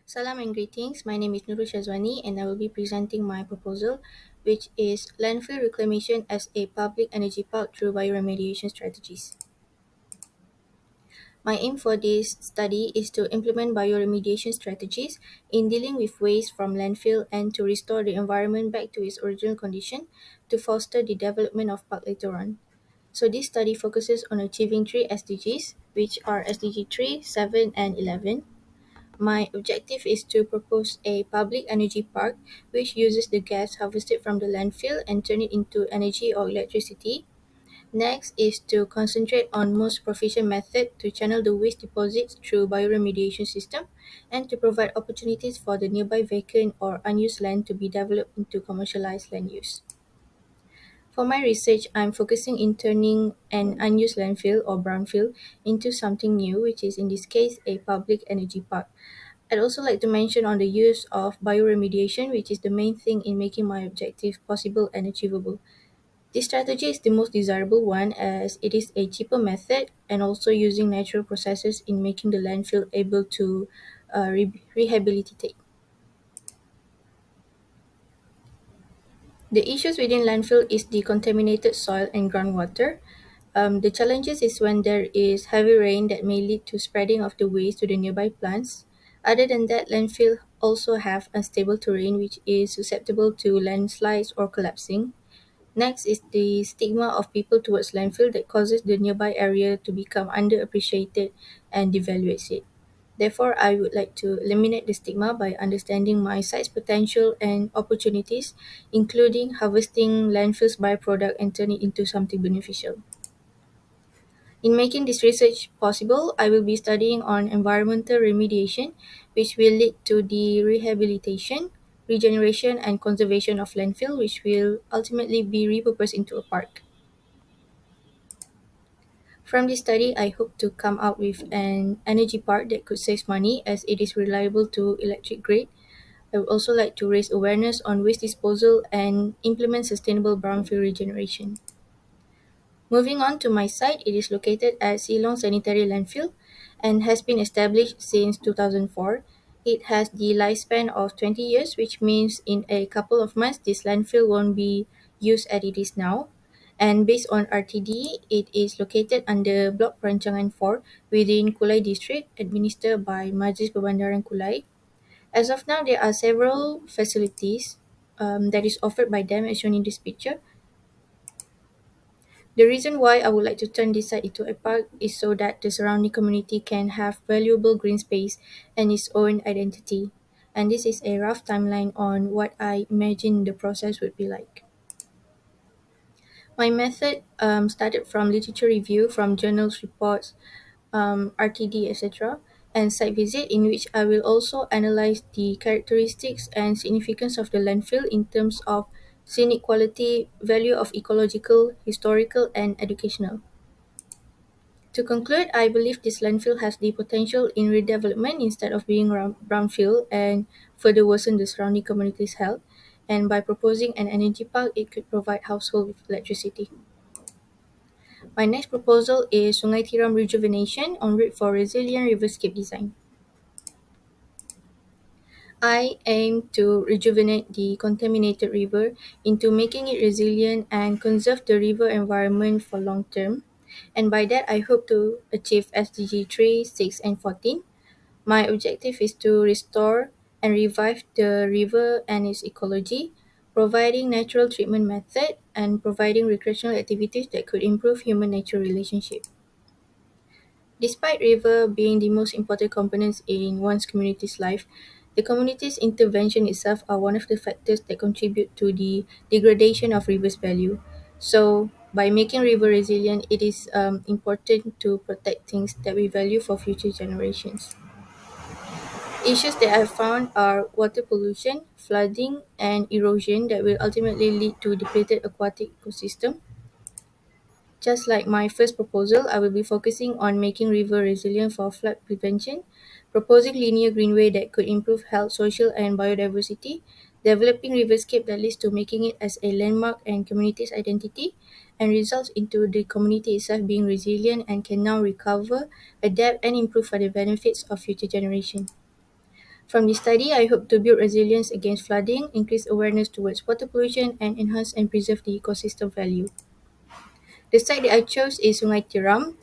Salam and greetings. My name is Nurul Syazwani and I will be presenting my proposal, which is landfill reclamation as a public energy park through bioremediation strategies. My aim for this study is to implement bioremediation strategies in dealing with waste from landfill and to restore the environment back to its original condition to foster the development of park later on. So this study focuses on achieving three SDGs, which are SDG 3, 7, and 11. My objective is to propose a public energy park which uses the gas harvested from the landfill and turn it into energy or electricity. Next is to concentrate on most proficient method to channel the waste deposits through bioremediation system and to provide opportunities for the nearby vacant or unused land to be developed into commercialized land use. For my research, I'm focusing in turning an unused landfill or brownfield into something new, which is in this case a public energy park. I'd also like to mention on the use of bioremediation, which is the main thing in making my objective possible and achievable. This strategy is the most desirable one as it is a cheaper method and also using natural processes in making the landfill able to rehabilitate. The issues within landfill is the contaminated soil and groundwater. The challenges is when there is heavy rain that may lead to spreading of the waste to the nearby plants. Other than that, landfill also have unstable terrain which is susceptible to landslides or collapsing. Next is the stigma of people towards landfill that causes the nearby area to become underappreciated and devaluates it. Therefore, I would like to eliminate the stigma by understanding my site's potential and opportunities, including harvesting landfill's byproduct and turn it into something beneficial. In making this research possible, I will be studying on environmental remediation, which will lead to the rehabilitation, regeneration, and conservation of landfill, which will ultimately be repurposed into a park. From this study, I hope to come out with an energy park that could save money as it is reliable to electric grid. I would also like to raise awareness on waste disposal and implement sustainable brownfield regeneration. Moving on to my site, it is located at Silong Sanitary Landfill and has been established since 2004. It has the lifespan of 20 years, which means in a couple of months, this landfill won't be used as it is now. And based on RTD, it is located under Block Perancangan 4 within Kulai District, administered by Majlis Perbandaran Kulai. As of now, there are several facilities that is offered by them as shown in this picture. The reason why I would like to turn this site into a park is so that the surrounding community can have valuable green space and its own identity. And this is a rough timeline on what I imagine the process would be like. My method started from literature review, from journals, reports, RTD, etc., and site visit, in which I will also analyze the characteristics and significance of the landfill in terms of scenic quality, value of ecological, historical, and educational. To conclude, I believe this landfill has the potential in redevelopment instead of being brownfield and further worsen the surrounding community's health. And by proposing an energy park, it could provide households with electricity. My next proposal is Sungai Tiram rejuvenation en route for resilient riverscape design. I aim to rejuvenate the contaminated river into making it resilient and conserve the river environment for long term. And by that, I hope to achieve SDG 3, 6, and 14. My objective is to restore and revive the river and its ecology, providing natural treatment method and providing recreational activities that could improve human-nature relationship. Despite river being the most important components in one's community's life, the community's intervention itself are one of the factors that contribute to the degradation of river's value. So, by making river resilient, it is important to protect things that we value for future generations. Issues that I have found are water pollution, flooding, and erosion that will ultimately lead to depleted aquatic ecosystem. Just like my first proposal, I will be focusing on making river resilient for flood prevention, proposing linear greenway that could improve health, social, and biodiversity, developing riverscape that leads to making it as a landmark and community's identity, and results into the community itself being resilient and can now recover, adapt, and improve for the benefits of future generations. From this study, I hope to build resilience against flooding, increase awareness towards water pollution, and enhance and preserve the ecosystem value. The site that I chose is Sungai Tiram.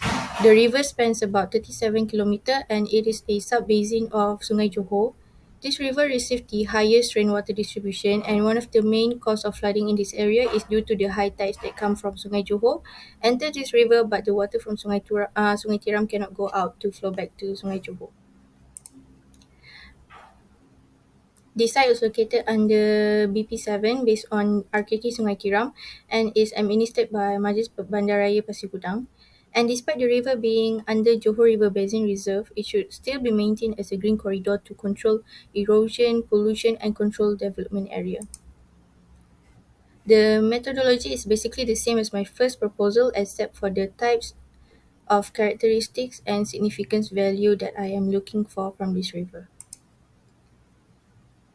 The river spans about 37 kilometers and it is a sub-basin of Sungai Johor. This river received the highest rainwater distribution, and one of the main cause of flooding in this area is due to the high tides that come from Sungai Johor, enter this river, but the water from Sungai Tiram cannot go out to flow back to Sungai Johor. The site is located under BP7 based on RKK Sungai Tiram and is administered by Majlis Bandaraya Pasir Gudang. And despite the river being under Johor River Basin Reserve, it should still be maintained as a green corridor to control erosion, pollution, and control development area. The methodology is basically the same as my first proposal except for the types of characteristics and significance value that I am looking for from this river.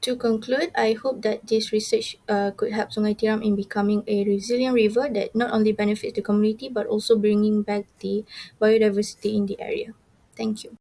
To conclude, I hope that this research could help Sungai Tiram in becoming a resilient river that not only benefits the community but also bringing back the biodiversity in the area. Thank you.